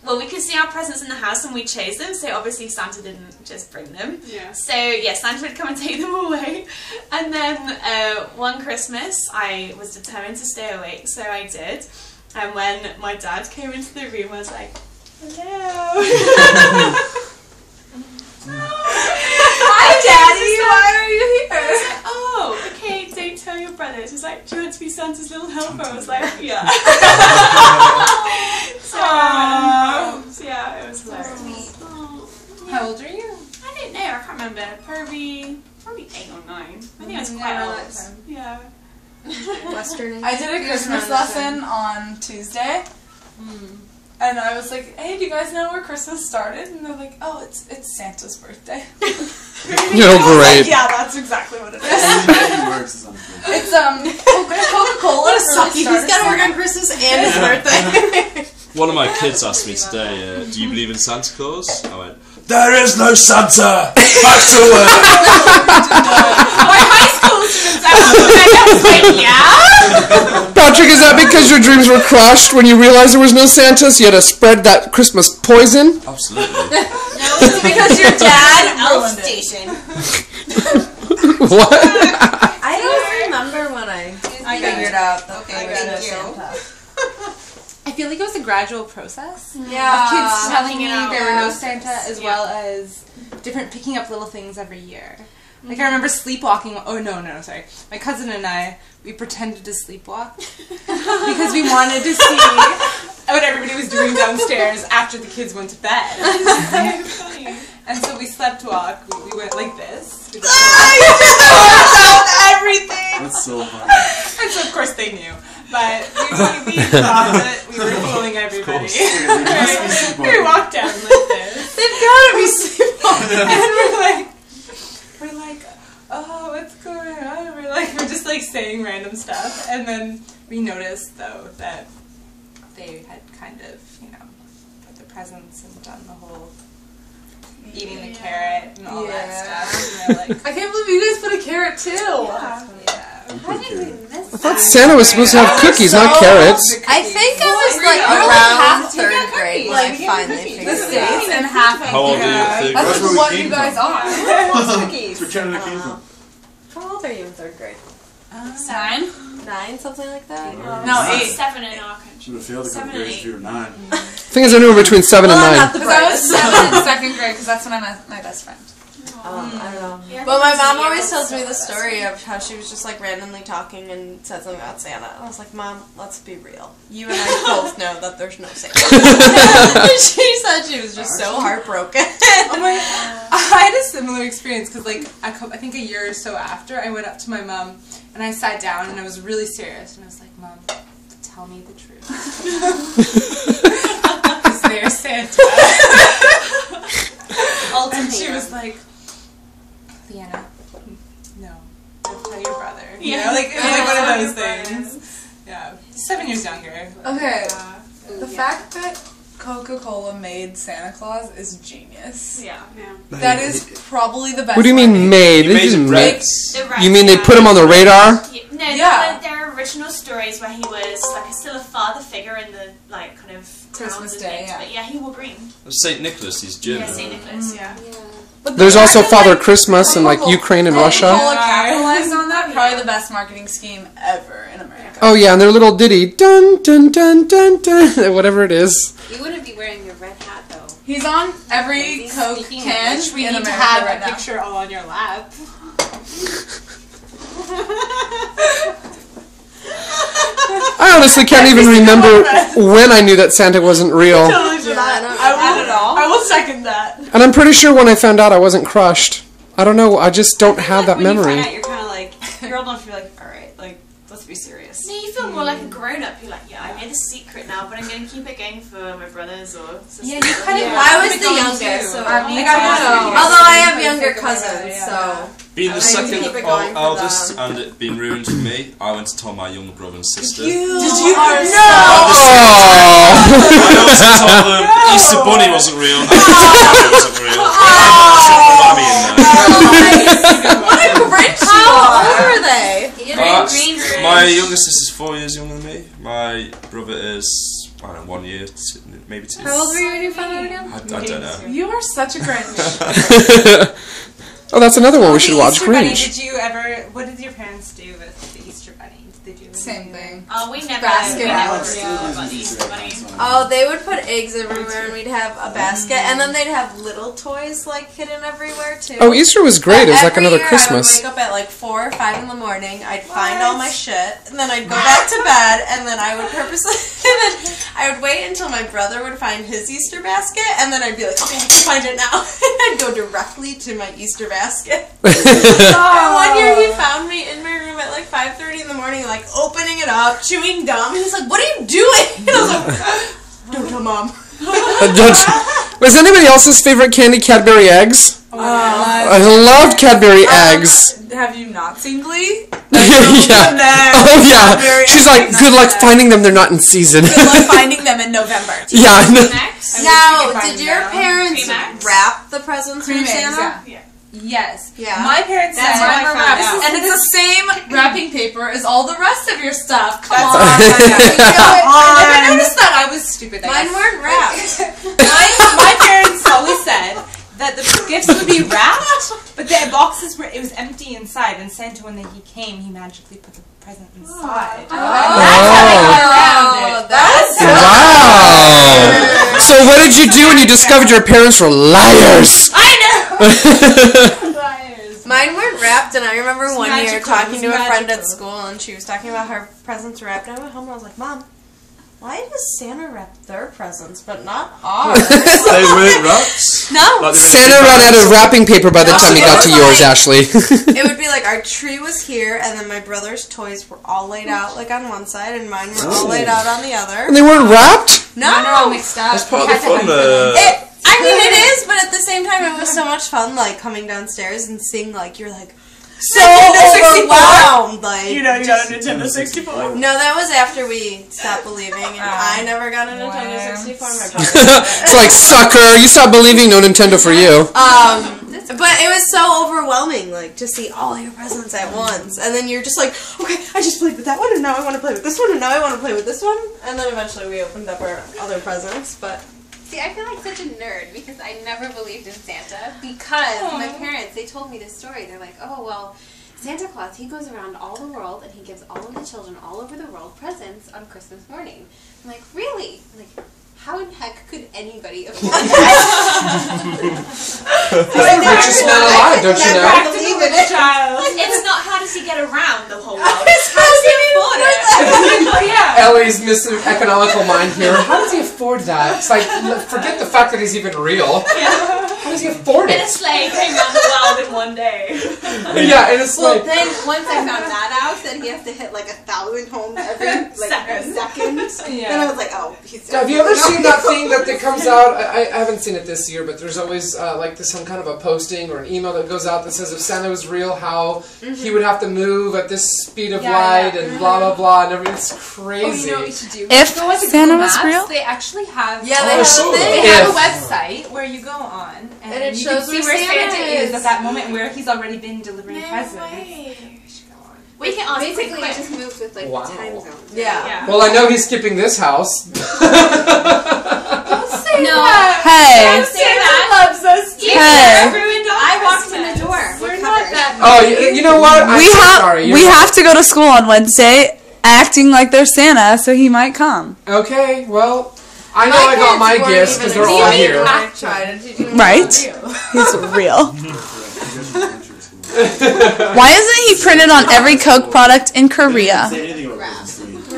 well, we could see our presents in the house and we chose them, so obviously Santa didn't just bring them. Yeah. So, yeah, Santa would come and take them away. And then one Christmas, I was determined to stay awake, so I did. And when my dad came into the room, I was like, hello. Hi, Daddy. Why are you here? Like, oh, okay, don't tell your brothers. He's like, do you want to be Santa's little helper? I was like, yeah. So yeah, it was hilarious. How old are you? I don't know, I can't remember. Probably 8 or 9. I think I was quite old. Yeah. Western. I did a Christmas lesson on Tuesday. And I was like, hey, do you guys know where Christmas started? And they're like, oh, it's Santa's birthday. Great. Yeah, that's exactly what it is. It's Coca-Cola. He's got to work on Christmas and his birthday. One of my kids asked me today, do you believe in Santa Claus? I went, There is no Santa! Back to work! My high school students, I was like, yeah? Patrick, is that because your dreams were crushed when you realized there was no Santa, so you had to spread that Christmas poison? absolutely. No, it's because your dad elf station. What? I don't remember when I figured out that there was no Santa. I feel like it was a gradual process. Yeah. Of kids telling me Figuring it out. there were no Santa, as well as picking up little things every year. Like I remember sleepwalking. Oh no, sorry. My cousin and I, we pretended to sleepwalk because we wanted to see what everybody was doing downstairs after the kids went to bed. So funny. And so we sleepwalked. We went like this. We everything. That's so funny. And so of course they knew. But we thought that we were fooling everybody. We walked down like this. They've gotta be sleepwalking. And we're like, oh, what's going on? We're just like saying random stuff. And then we noticed though that they had kind of, put the presents and done the whole eating the carrot and all that stuff. And they're like, I can't believe you guys put a carrot too. Yeah. How did we miss I thought Santa was supposed to have cookies, not carrots. I think I was like around 3rd grade when I finally figured The it States out. and half of How old are you? That's where we what came you guys from. are. Cookies. That's where Canada came from. How old are you in 3rd grade? 9? 9, something like that? No, 8. 7 in our country. Should have failed a couple 7 and grades if you were 9. Thing is, I knew between 7 and 9. not the Because I was brightest. 7 in 2nd grade because that's when I met my best friend. I don't know. Yeah, But my I think mom it's always years tells me so the that's story of how she was just like randomly talking and said something about Santa. And I was like, Mom, let's be real. You and I both know that there's no Santa. She said she was just so heartbroken. Oh my! I had a similar experience because, like, I think a year or so after, I went up to my mom and I sat down and I was really serious and I was like, Mom, tell me the truth. Is there Santa? And she was like, Leanna, no, don't tell your brother. You know, like, it was like one of those things. Yeah. 7 years younger. Okay, the fact that Coca-Cola made Santa Claus is genius. Yeah. That is probably the best. What do you mean marketing. made? You They made didn't it make. red. You mean they put him on the radar? No, Yeah. there are original stories where he was like still a father figure in the like kind of Christmas towns and Day, things, yeah. but yeah, he wore green. St. Nicholas, he's German. Yeah, St. Nicholas, yeah. But There's the also fact that, Father like, Christmas in like Ukraine and Russia. Coca-Cola capitalized on that. Probably the best marketing scheme ever in America. Oh yeah, and their little ditty, dun dun dun dun dun, whatever it is. You wouldn't be wearing your red hat though. He's on every Coke Speaking of can which, We in need to America have right a now. picture all on your lap. I honestly can't even remember when I knew that Santa wasn't real. I will second that. And I'm pretty sure when I found out I wasn't crushed. I don't know, I just don't have that when you memory. find out, you're kind of like, you're old enough to be like, alright, like, let's be serious. No, you feel more like a grown-up. You're like, yeah, I made a secret now, but I'm going to keep it going for my brothers or sisters. Yeah, you kind of. I was the youngest, so although I have younger cousins, so Being the I second keep it going for eldest them. and it being ruined for me, I went to tell my younger brother and sister. Did you? I also told them Easter Bunny wasn't real and Santa wasn't real. Triple whammy in there. What a Grinch! How old were they? My younger sister's 4 years younger than me. My brother is I don't know, 1 year, maybe 2. How old were you when you found out again? I don't know. You are such a Grinch. Oh, that's another one we should watch. Easter Bunny, Grinch. did you ever? What did your parents do with the Easter Bunny? Did they do Same thing. Oh, we never Basket out. bunnies. Oh, they would put eggs everywhere, and we'd have a basket, and then they'd have little toys like hidden everywhere too. Oh, Easter was great. It was like Every another year Christmas. I would wake up at like 4 or 5 in the morning. I'd find all my shit, and then I'd go back to bed, and then I would purposely, and then I would wait until my brother would find his Easter basket, and then I'd be like, okay, I can find it now. And I'd go directly to my Easter basket. And one year he found me in my room at like 5:30 in the morning, like opening it up, chewing gum. He's like, "What are you doing?" And I was like, "Don't tell Mom." Was anybody else's favorite candy Cadbury eggs? I loved Cadbury eggs. Have you not seen Glee? Yeah. Oh yeah. She's like, good luck finding them. They're not in season. Good luck finding them in November. Yeah. Next. Now, find did them your now. parents Pre-Max? wrap the presents for Cream eggs, Santa? yeah. Yes. Yeah. My parents That's said, how I found out. and it's the same wrapping paper as all the rest of your stuff. Come That's on. I never on. noticed that. I was stupid. I Mine guess. weren't wrapped. My parents always said that the gifts would be wrapped, but the boxes were, it was empty inside, and Santa, when he came, he magically put the present inside. Oh. That's how they got around it. That's Wow. So what did you do when you discovered your parents were liars? I know! Mine weren't wrapped, and I remember one year magical. talking to It's a friend at magical. school, and she was talking about her presents wrapped. And I went home and I was like, "Mom, why does Santa wrap their presents, but not ours?" They weren't wrapped. No. Like Santa ran out of wrapping paper by the time he got to yours, Ashley. It would be like our tree was here, and then my brother's toys were all laid out like on one side, and mine were all laid out on the other. And they weren't wrapped? No. Mine are all mixed up. That's part of We the had to fun. have I mean, it is, but at the same time, it was so much fun, like, coming downstairs and seeing, like, you're, like, so overwhelmed, like... you got a Nintendo 64. No, that was after we stopped believing, and I never got a Nintendo 64. My brother It's like, sucker, you stop believing, no Nintendo for you. But it was so overwhelming, like, to see all your presents at once. And then you're just like, okay, I just played with that one, and now I want to play with this one, and now I want to play with this one. And then eventually we opened up our other presents, but... See, I feel like such a nerd because I never believed in Santa because my parents, they told me this story. They're like, oh, well, Santa Claus, he goes around all the world and he gives all of the children all over the world presents on Christmas morning. I'm like, really? I'm like, how in heck could anybody afford that? He's the richest man alive, don't you know? Believe in it, child. It's not how does he get around the whole world. How does he afford it? Ellie's missing economical mind here. How does he afford that? It's like, forget the fact that he's even real. How does he afford And a it? sleigh came around the world in one day. Yeah, and it's Well, like... then once I found that out, that he has to hit like 1,000 homes every second. Then I was like, oh, he's. Have you ever seen that thing that comes out? I haven't seen it this year, but there's always like some kind of a posting or an email that goes out that says if Santa was real, how he would have to move at this speed of light and blah blah blah, and everything. It's crazy. Oh, you know what you should do? If Go on to Santa Google was Maps, real? They actually have. Yeah, they Oh, have so a thing. They have a If. website where you go on And it you shows can see where where Santa Santa is. is at that moment and where he's already been delivering presents. We can ask Basically, quick. it just moves with like Wow. the time zone. Yeah. Well, I know he's skipping this house. No. Hey. Santa loves us. Hey. ruined our I walked in Christmas. the door. We're not covered. that. Oh, you know what? I'm We so have sorry. we have to go to school on Wednesday, acting like they're Santa, so he might come. Okay, well, I know I got my gifts because they're all here. I tried it. Right? He's real. Why isn't he printed on every Coke product in Korea?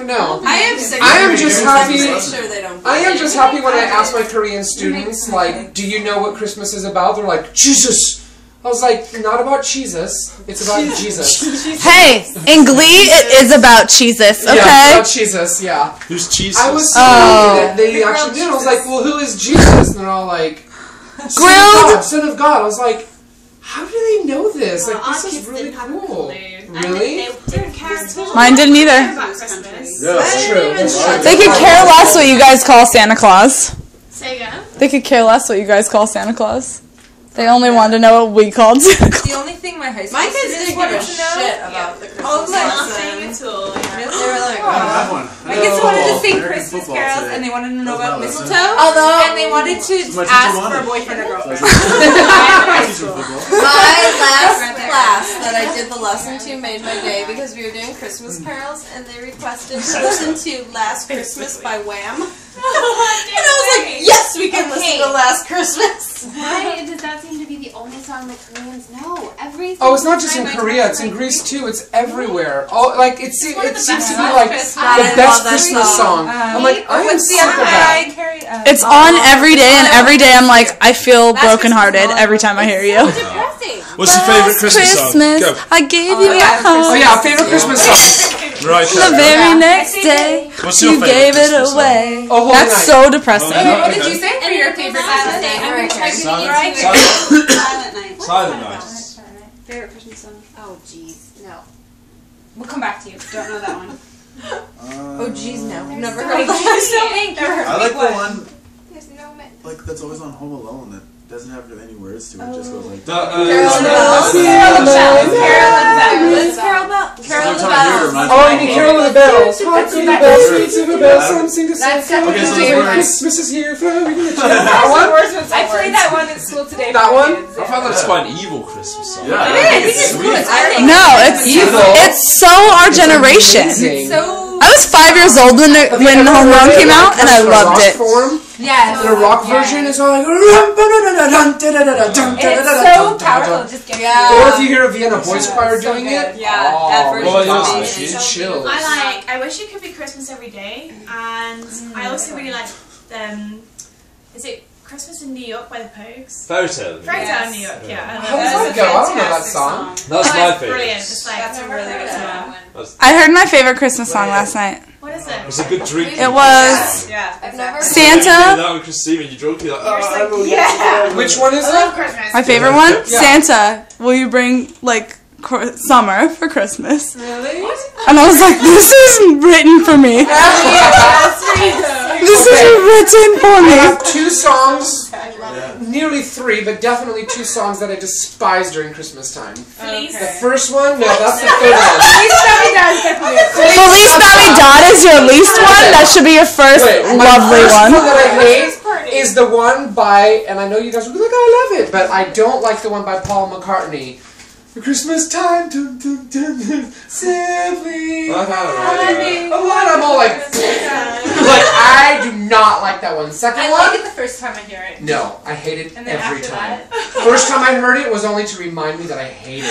No. I am sick. I am just happy. Make sure they don't. I am just happy when I ask my Korean students, like, do you know what Christmas is about? They're like, Jesus! I was like, not about Jesus, it's about Jesus. Hey, in Glee, it is about Jesus, Yeah, it's okay? about Jesus, yeah. Who's Jesus? I was so Oh. that they actually did. I was like, well, who is Jesus? And they're all like, Grilled? Son of God. I was like, how do they know this? Like, Our this is kids really didn't have a cool. clue. And Really? They didn't care at all. Mine didn't either. About Christmas. Yeah, That's true. That's true. They could care less what you guys call Santa Claus. Say again. They could care less what you guys call Santa Claus. They only wanted to know what we called Santa Claus. The only thing my high school My kids students didn't wanted give a to know. shit about the Christmas Oh, my season. Nothing at all. They were like, I don't have one. My kids wanted to sing American Christmas football carols today. and they wanted to know That about was my mistletoe. Although And they wanted to my teacher ask for wanted. a boyfriend or girlfriend. my last class that I did the lesson to made my day because we were doing Christmas carols and they requested to listen to Last Christmas by Wham. And I was like, yes, we can listen to Last Christmas. Why does that seem to be the only song that Koreans know? Every Oh, it's not just in time I Korea. talk It's in to my Greece too. It's everywhere. Oh, like it seems one of the to best be songs. like Christmas. the I best love that Christmas song. song. I'm like, I am What's the sick other of one? that. Carrie? It's on every day, and every day I'm like, I feel brokenhearted every time I hear you. depressing. What's your favourite Christmas song? Go. I gave you yeah, my heart. Oh yeah, favorite Christmas song. Right. The very next day, What's your you favourite gave it Christmas song? away. Oh, Holy That's Night. so depressing. Oh, What did you say for your favorite Christmas day? I'm going to try giving Silent, you Silent Night. Silent Night. Favorite Christmas song? Oh, jeez. No. We'll come back to you. Don't know that one. Oh, jeez, no. I've never so heard of many. that. I like the one There's no man. Like that's always on Home Alone that doesn't have any words to it. It just goes like. Carol the Bells. Oh, you mean Carol of the Bells. Hark to the bells, sweet silver bells, some sing to sing. Okay, so the words. Christmas is here, flowering in the chimney. That one? I played that one at school today. That for one? kids. I found that's quite an evil Christmas song. Yeah, It is. It's sweet. No, it's so our generation. Amazing. So I was 5 years old when Home Alone came out, and I loved it. yes, The rock version is all like. It's so powerful. Just get Or if you hear a Vienna voice choir doing it. Yeah, oh, that version Well, is yeah, amazing. it's chills. I wish it could be Christmas every day, and I also really like is it Christmas in New York by the Pogues? Fairy Tale. Fairy Tale in New York, yeah. How does that go? I don't know that song. That's Oh, my it's brilliant. favourite. It's like That's a really good song. I heard my favorite Christmas song last night. what is It's it? a good drink. It was Yeah. I've never Santa. That with Christine when you're drunk, you're like, You're oh, Yeah. Which one is I love it? Christmas. My favorite one? Yeah. Santa, will you bring, like, summer for Christmas? Really? And I was like, this is written for me. This is written for I me. have two songs, nearly three, but definitely two songs that I despise during Christmas time. Please. The first one, no, that's the third one. Feliz Navidad is your least one. That should be your first Wait, my lovely first one. that I hate is the one by, and I know you guys will be like, I love it, but I don't like the one by Paul McCartney. The Christmas time, dun, dun, dun, dun, simply. Well, I'm all like, I do not like that one. Second I one, like it the first time I hear it. no, I hate it And then every after time. that? First time I heard it was only to remind me that I hate it.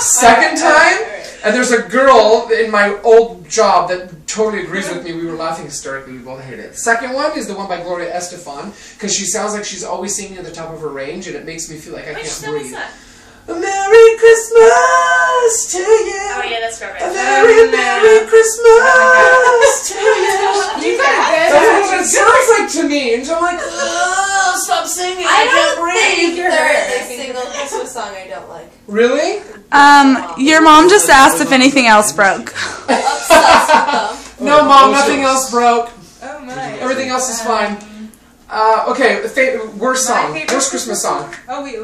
Second time, and there's a girl in my old job that totally agrees with me. We were laughing hysterically. We both hate it. Second one is the one by Gloria Estefan, because she sounds like she's always singing at the top of her range, and it makes me feel like I Which can't song is breathe. that? A Merry Christmas to you. Oh yeah, that's A Robert. very Merry Christmas to you. You got That's what it sounds like to me, and so I'm like, oh, stop singing. I can't breathe. there is a single Christmas song I don't like. Really? Your mom just asked if anything else broke. Obsessed with them. No, Mom, nothing else broke. Oh my. Everything else is fine. Okay, worst song. Worst Christmas song. Oh wait.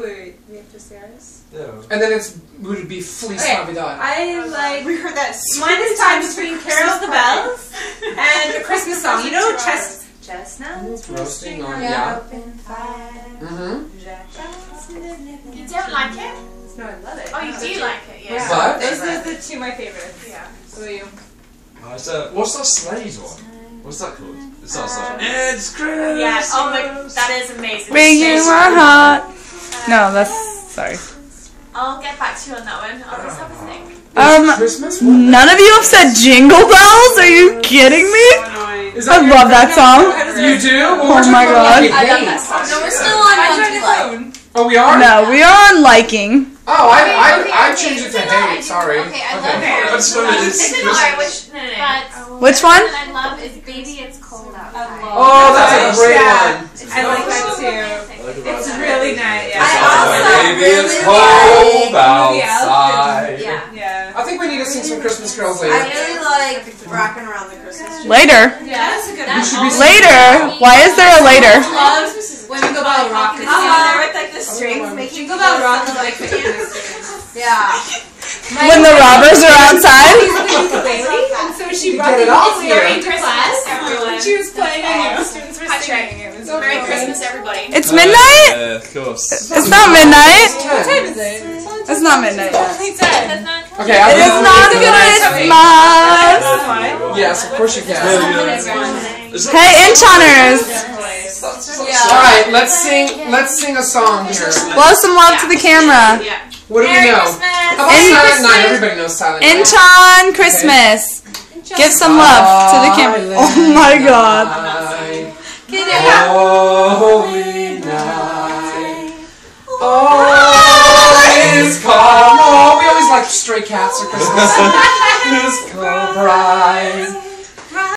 We have to say ours. And then would it be Feliz Okay. Navidad? I like. We heard that. Mine is time between Carol the Bells and a Christmas song. You know, chestnuts Roasting on, the yeah. open fire. Mm-hmm. You don't like it? No, I love it. Oh, you do like it, yeah. But Those are the two my favorites. Yeah. So you. What's that Slade one? What's that called? It's not Slade. It's Christmas. Yeah. Oh my, that is amazing. Bring you my heart. No, that's, sorry. I'll get back to you on that one. I'll just have a think. Christmas? None of you have said Jingle Bells? Are you kidding me? Is I love that song. You do? Oh my God. I love that song. No, we're still on Don't You Like. Oh, we are? No, we are on liking. Oh, I changed it to hate. Sorry. Okay, I love it. That's what it is. Is it alright? Which no. But Which one? what I love is Baby It's Cold Outside. Oh, that's a great one. I like that too. It's really nice. I also Baby, it's really cold outside. Yeah. Yeah. I think we need to sing some Christmas carols I later. really like rocking around the Christmas tree. Later. Yeah, that's a good one. We should be Later? Why is there a later? Jingle Bell Rock. With like the strings making Jingle Bell Rock is like yeah. When the robbers are outside. And so she brought Get it off the here. Merry Christmas. Everyone. She was playing and the students were singing. It was Merry Christmas, everybody. It's midnight? Yeah, of course. It's not midnight. What time is it? It's not midnight yet. Only 10. Okay, It is not Christmas. Yes, of course you can. Hey, Inchoners. All right, let's sing a song here. Blow some love to the camera. Yeah. What do we know? How about Silent Night? Everybody knows Silent Night. Inchon Christmas. Give some love to the camera. Oh my God. Holy night. All is calm. Oh, we always like Stray Cats or Christmas. Is calm bright.